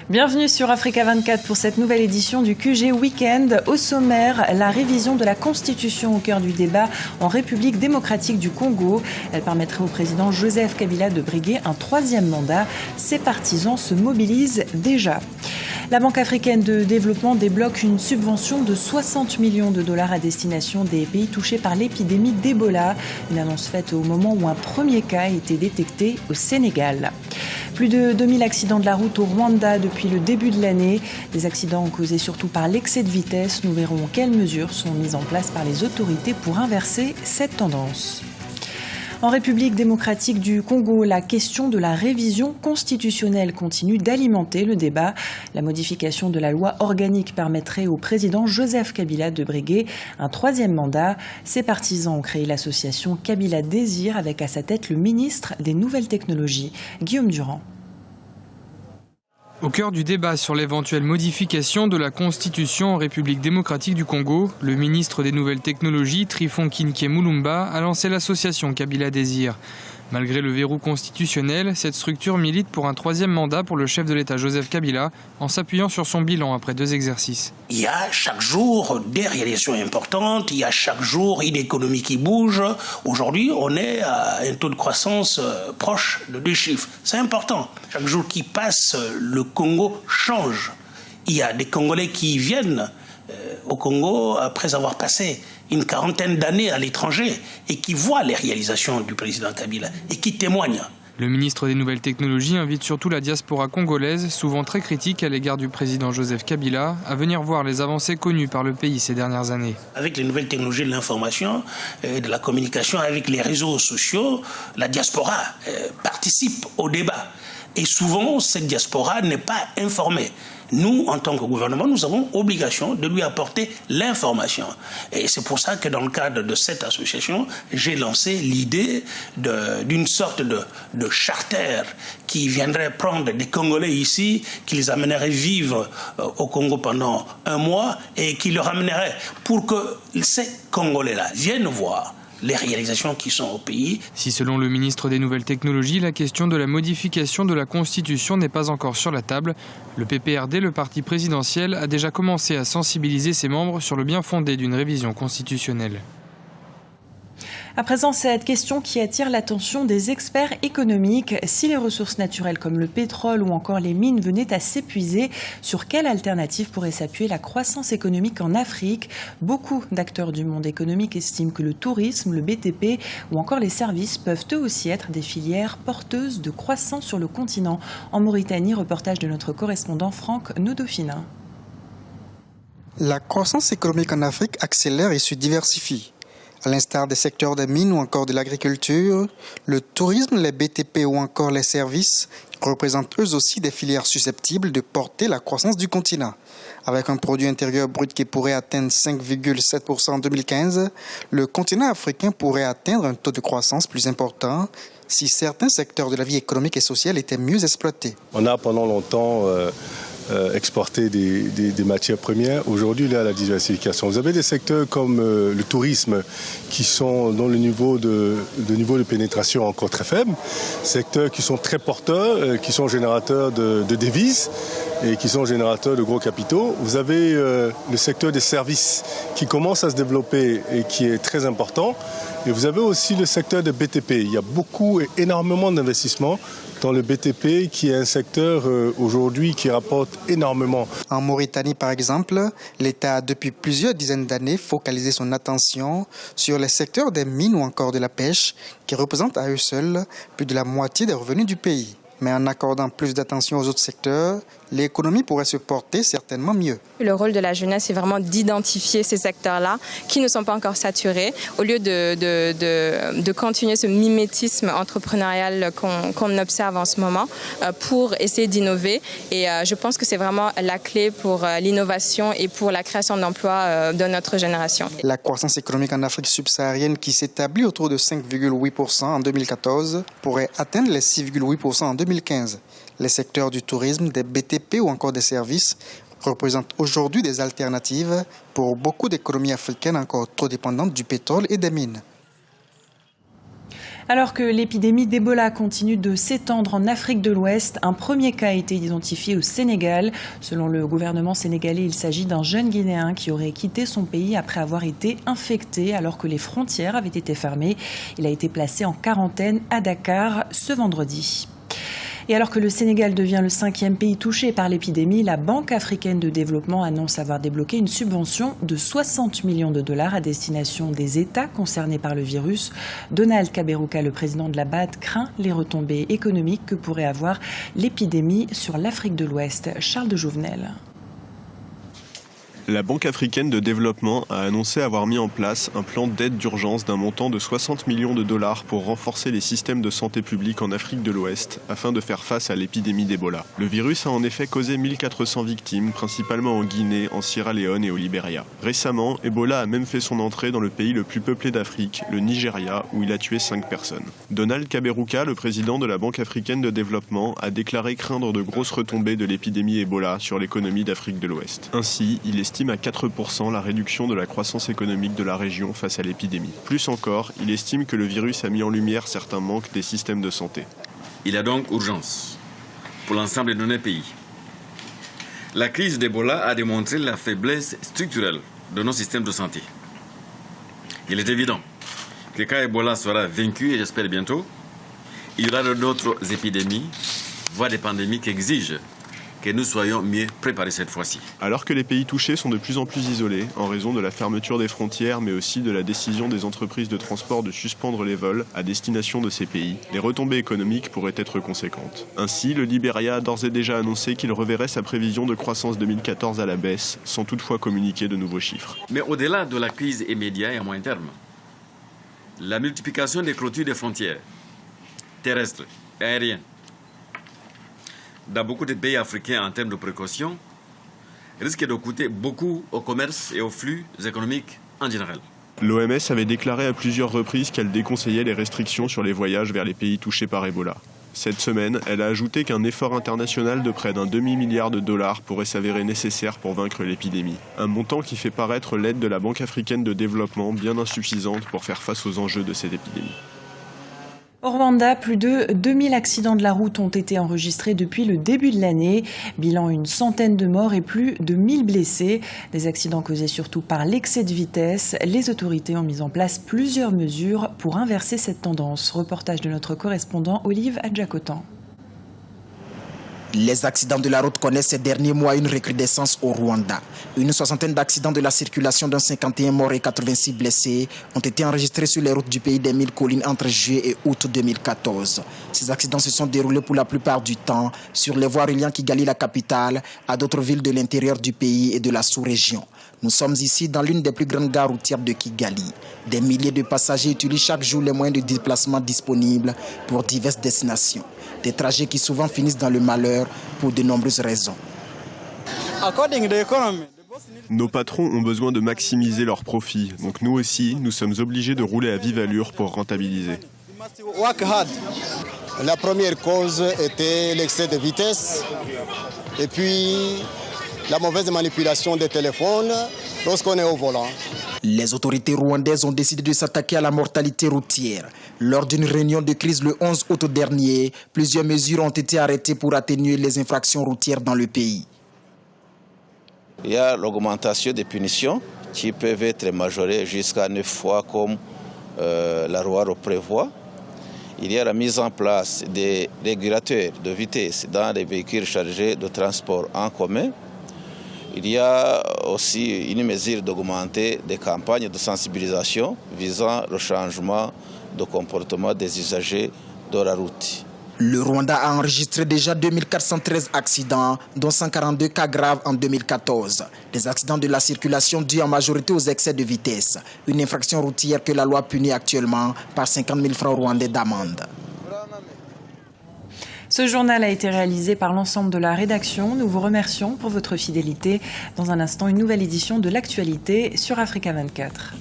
Bienvenue sur Africa 24 pour cette nouvelle édition du QG Weekend. Au sommaire, la révision de la Constitution au cœur du débat en République démocratique du Congo. Elle permettrait au président Joseph Kabila de briguer un troisième mandat. Ses partisans se mobilisent déjà. La Banque africaine de développement débloque une subvention de 60 millions de dollars à destination des pays touchés par l'épidémie d'Ebola. Une annonce faite au moment où un premier cas a été détecté au Sénégal. Plus de 2000 accidents de la route au Rwanda depuis le début de l'année. Des accidents causés surtout par l'excès de vitesse. Nous verrons quelles mesures sont mises en place par les autorités pour inverser cette tendance. En République démocratique du Congo, la question de la révision constitutionnelle continue d'alimenter le débat. La modification de la loi organique permettrait au président Joseph Kabila de briguer un troisième mandat. Ses partisans ont créé l'association Kabila Désir avec à sa tête le ministre des Nouvelles Technologies, Guillaume Durand. Au cœur du débat sur l'éventuelle modification de la Constitution en République démocratique du Congo, le ministre des Nouvelles Technologies, Trifon Kinké Mulumba, a lancé l'association Kabila Désir. Malgré le verrou constitutionnel, cette structure milite pour un troisième mandat pour le chef de l'État Joseph Kabila, en s'appuyant sur son bilan après 2 exercices. Il y a chaque jour des réalisations importantes, il y a chaque jour une économie qui bouge. Aujourd'hui, on est à un taux de croissance proche de 2 chiffres. C'est important. Chaque jour qui passe, le Congo change. Il y a des Congolais qui viennent au Congo après avoir passé une 40aine d'années à l'étranger et qui voient les réalisations du président Kabila et qui témoignent. Le ministre des Nouvelles Technologies invite surtout la diaspora congolaise, souvent très critique à l'égard du président Joseph Kabila, à venir voir les avancées connues par le pays ces dernières années. Avec les nouvelles technologies de l'information et de la communication, avec les réseaux sociaux, la diaspora participe au débat. Et souvent, cette diaspora n'est pas informée. Nous, en tant que gouvernement, nous avons obligation de lui apporter l'information. Et c'est pour ça que dans le cadre de cette association, j'ai lancé l'idée d'une sorte de charter qui viendrait prendre des Congolais ici, qui les amènerait vivre au Congo pendant 1 mois et qui les ramènerait pour que ces Congolais-là viennent voir les réalisations qui sont au pays. Si selon le ministre des Nouvelles Technologies, la question de la modification de la Constitution n'est pas encore sur la table, le PPRD, le parti présidentiel, a déjà commencé à sensibiliser ses membres sur le bien fondé d'une révision constitutionnelle. À présent, cette question qui attire l'attention des experts économiques. Si les ressources naturelles comme le pétrole ou encore les mines venaient à s'épuiser, sur quelle alternative pourrait s'appuyer la croissance économique en Afrique? Beaucoup d'acteurs du monde économique estiment que le tourisme, le BTP ou encore les services peuvent eux aussi être des filières porteuses de croissance sur le continent. En Mauritanie, reportage de notre correspondant Franck Nodofina. La croissance économique en Afrique accélère et se diversifie. À l'instar des secteurs des mines ou encore de l'agriculture, le tourisme, les BTP ou encore les services représentent eux aussi des filières susceptibles de porter la croissance du continent. Avec un produit intérieur brut qui pourrait atteindre 5,7% en 2015, le continent africain pourrait atteindre un taux de croissance plus important si certains secteurs de la vie économique et sociale étaient mieux exploités. On a pendant longtemps exporter des matières premières. Aujourd'hui, il y a la diversification. Vous avez des secteurs comme le tourisme qui sont dans le niveau de pénétration encore très faible, secteurs qui sont très porteurs, qui sont générateurs de devises et qui sont générateurs de gros capitaux. Vous avez le secteur des services qui commence à se développer et qui est très important. Et vous avez aussi le secteur des BTP. Il y a énormément d'investissements dans le BTP, qui est un secteur aujourd'hui qui rapporte énormément. En Mauritanie, par exemple, l'État a depuis plusieurs dizaines d'années focalisé son attention sur les secteurs des mines ou encore de la pêche, qui représentent à eux seuls plus de la moitié des revenus du pays. Mais en accordant plus d'attention aux autres secteurs, l'économie pourrait se porter certainement mieux. Le rôle de la jeunesse, c'est vraiment d'identifier ces secteurs-là qui ne sont pas encore saturés, au lieu de continuer ce mimétisme entrepreneurial qu'on observe en ce moment, pour essayer d'innover. Et je pense que c'est vraiment la clé pour l'innovation et pour la création d'emplois de notre génération. La croissance économique en Afrique subsaharienne, qui s'établit autour de 5,8% en 2014, pourrait atteindre les 6,8% en 2015. Les secteurs du tourisme, des BTP ou encore des services représentent aujourd'hui des alternatives pour beaucoup d'économies africaines encore trop dépendantes du pétrole et des mines. Alors que l'épidémie d'Ebola continue de s'étendre en Afrique de l'Ouest, un premier cas a été identifié au Sénégal. Selon le gouvernement sénégalais, il s'agit d'un jeune Guinéen qui aurait quitté son pays après avoir été infecté alors que les frontières avaient été fermées. Il a été placé en quarantaine à Dakar ce vendredi. Et alors que le Sénégal devient le 5e pays touché par l'épidémie, la Banque africaine de développement annonce avoir débloqué une subvention de 60 millions de dollars à destination des États concernés par le virus. Donald Kaberuka, le président de la BAD, craint les retombées économiques que pourrait avoir l'épidémie sur l'Afrique de l'Ouest. Charles de Jouvenel. La Banque africaine de développement a annoncé avoir mis en place un plan d'aide d'urgence d'un montant de 60 millions de dollars pour renforcer les systèmes de santé publique en Afrique de l'Ouest afin de faire face à l'épidémie d'Ebola. Le virus a en effet causé 1400 victimes, principalement en Guinée, en Sierra Leone et au Libéria. Récemment, Ebola a même fait son entrée dans le pays le plus peuplé d'Afrique, le Nigeria, où il a tué 5 personnes. Donald Kaberuka, le président de la Banque africaine de développement, a déclaré craindre de grosses retombées de l'épidémie Ebola sur l'économie d'Afrique de l'Ouest. Ainsi, il estime à 4% la réduction de la croissance économique de la région face à l'épidémie. Plus encore, il estime que le virus a mis en lumière certains manques des systèmes de santé. Il y a donc urgence pour l'ensemble de nos pays. La crise d'Ebola a démontré la faiblesse structurelle de nos systèmes de santé. Il est évident que quand Ebola sera vaincu, et j'espère bientôt, il y aura d'autres épidémies, voire des pandémies qui exigent que nous soyons mieux préparés cette fois-ci. Alors que les pays touchés sont de plus en plus isolés, en raison de la fermeture des frontières, mais aussi de la décision des entreprises de transport de suspendre les vols à destination de ces pays, les retombées économiques pourraient être conséquentes. Ainsi, le Libéria a d'ores et déjà annoncé qu'il reverrait sa prévision de croissance 2014 à la baisse, sans toutefois communiquer de nouveaux chiffres. Mais au-delà de la crise immédiate et à moyen terme, la multiplication des clôtures des frontières terrestres et aériennes dans beaucoup de pays africains en termes de précaution, risque de coûter beaucoup au commerce et aux flux économiques en général. L'OMS avait déclaré à plusieurs reprises qu'elle déconseillait les restrictions sur les voyages vers les pays touchés par Ebola. Cette semaine, elle a ajouté qu'un effort international de près d'un demi-milliard de dollars pourrait s'avérer nécessaire pour vaincre l'épidémie. Un montant qui fait paraître l'aide de la Banque africaine de développement bien insuffisante pour faire face aux enjeux de cette épidémie. Au Rwanda, plus de 2000 accidents de la route ont été enregistrés depuis le début de l'année. Bilan, une centaine de morts et plus de 1000 blessés. Des accidents causés surtout par l'excès de vitesse. Les autorités ont mis en place plusieurs mesures pour inverser cette tendance. Reportage de notre correspondant Olive Adjakotan. Les accidents de la route connaissent ces derniers mois une recrudescence au Rwanda. Une soixantaine d'accidents de la circulation, dont 51 morts et 86 blessés, ont été enregistrés sur les routes du pays des 1000 collines entre juillet et août 2014. Ces accidents se sont déroulés pour la plupart du temps sur les voies reliant Kigali, la capitale, à d'autres villes de l'intérieur du pays et de la sous-région. Nous sommes ici dans l'une des plus grandes gares routières de Kigali. Des milliers de passagers utilisent chaque jour les moyens de déplacement disponibles pour diverses destinations. Des trajets qui souvent finissent dans le malheur pour de nombreuses raisons. Nos patrons ont besoin de maximiser leurs profits, donc nous aussi, nous sommes obligés de rouler à vive allure pour rentabiliser. La première cause était l'excès de vitesse et puis la mauvaise manipulation des téléphones lorsqu'on est au volant. Les autorités rwandaises ont décidé de s'attaquer à la mortalité routière. Lors d'une réunion de crise le 11 août dernier, plusieurs mesures ont été arrêtées pour atténuer les infractions routières dans le pays. Il y a l'augmentation des punitions qui peuvent être majorées jusqu'à 9 fois comme la loi le prévoit. Il y a la mise en place des régulateurs de vitesse dans les véhicules chargés de transport en commun. Il y a aussi une mesure d'augmenter des campagnes de sensibilisation visant le changement de comportement des usagers de la route. Le Rwanda a enregistré déjà 2413 accidents, dont 142 cas graves en 2014. Des accidents de la circulation dus en majorité aux excès de vitesse. Une infraction routière que la loi punit actuellement par 50 000 francs rwandais d'amende. Ce journal a été réalisé par l'ensemble de la rédaction. Nous vous remercions pour votre fidélité. Dans un instant, une nouvelle édition de l'actualité sur Africa 24.